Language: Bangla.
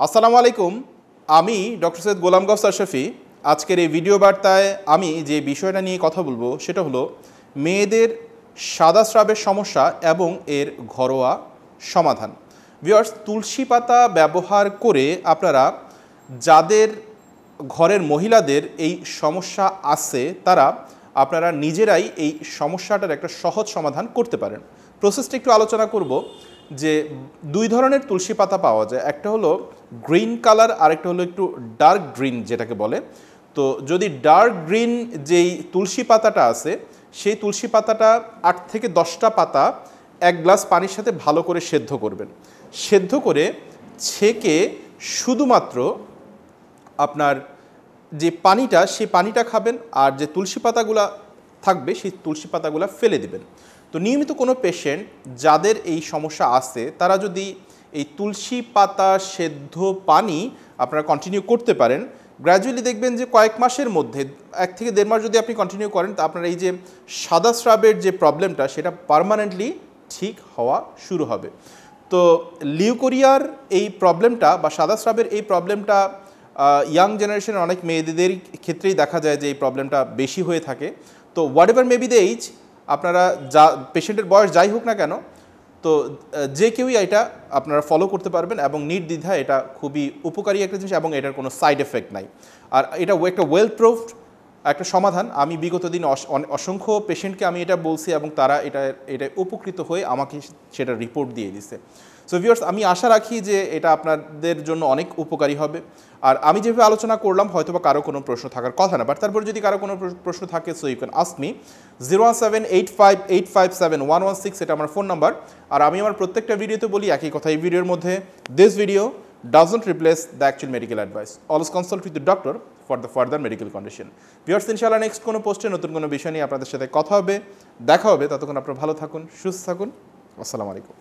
আসসালামু আলাইকুম। আমি ডক্টর সৈয়দ গোলাম গফর শফি। আজকের এই ভিডিও বার্তায় আমি যে বিষয়টা নিয়ে কথা বলবো সেটা হলো মেয়েদের সাদা স্রাবের সমস্যা এবং এর ঘরোয়া সমাধান। ভিউয়ার্স, তুলসী পাতা ব্যবহার করে আপনারা যাদের ঘরের মহিলাদের এই সমস্যা আছে তারা আপনারা নিজেরাই এই সমস্যাটার একটা সহজ সমাধান করতে পারেন। প্রসেসটা একটু আলোচনা করব যে দুই ধরনের তুলসী পাতা পাওয়া যায়, একটা হলো গ্রিন কালার, আরেকটা হলো একটু ডার্ক গ্রিন যেটাকে বলে। তো যদি ডার্ক গ্রিন যেই তুলসী পাতাটা আছে সেই তুলসী পাতাটা 8 থেকে 10টা পাতা 1 গ্লাস পানির সাথে ভালো করে সেদ্ধ করবেন। সেদ্ধ করে ছেঁকে শুধুমাত্র আপনার যে পানিটা সেই পানিটা খাবেন, আর যে তুলসী পাতাগুলা থাকবে সেই তুলসী পাতাগুলা ফেলে দিবেন। তো নিয়মিত কোনো পেশেন্ট যাদের এই সমস্যা আছে তারা যদি এই তুলসী পাতা সেদ্ধ পানি আপনারা কন্টিনিউ করতে পারেন, গ্র্যাজুয়ালি দেখবেন যে কয়েক মাসের মধ্যে 1 থেকে 1.5 মাস যদি আপনি কন্টিনিউ করেন তা আপনার এই যে সাদা স্রাবের যে প্রবলেমটা সেটা পার্মানেন্টলি ঠিক হওয়া শুরু হবে। তো লিউকোরিয়ার এই প্রবলেমটা বা সাদা স্রাবের এই প্রবলেমটা ইয়াং জেনারেশনের অনেক মেয়েদের ক্ষেত্রেই দেখা যায় যে এই প্রবলেমটা বেশি হয়ে থাকে। তো what ever may be the age, আপনারা যা পেশেন্টের বয়স যাই হোক না কেন, তো যে কেউই এটা আপনারা ফলো করতে পারবেন এবং নির্দ্বিধায় এটা খুবই উপকারী একটা জিনিস এবং এটার কোনো সাইড এফেক্ট নাই। আর এটা একটা ওয়েল প্রুফড একটা সমাধান। আমি বিগত দিন অসংখ্য পেশেন্টকে আমি এটা বলছি এবং তারা এটা উপকৃত হয়ে আমাকে সেটা রিপোর্ট দিয়ে দিছে। সো ভিউয়ার্স, আমি আশা রাখি যে এটা আপনাদের জন্য অনেক উপকারী হবে। আর আমি যেভাবে আলোচনা করলাম হয়তো বা কারো কোনো প্রশ্ন থাকার কথা না, বাট তারপর যদি কারো কোনো প্রশ্ন থাকে so you can ask me. 01785857116 এটা আমার ফোন নাম্বার। আর আমি আমার প্রত্যেকটা ভিডিওতে বলি একই কথা এই ভিডিওর মধ্যে, this video doesn't replace the actual medical advice. Always consult with the doctor for the further medical condition. Viewers, ইনশাআল্লাহ নেক্সট কোনো পোস্টে নতুন কোনো বিষয় নিয়ে আপনাদের সাথে কথা হবে, দেখা হবে। ততক্ষণ আপনারা ভালো থাকুন, সুস্থ থাকুন। আসসালামু আলাইকুম।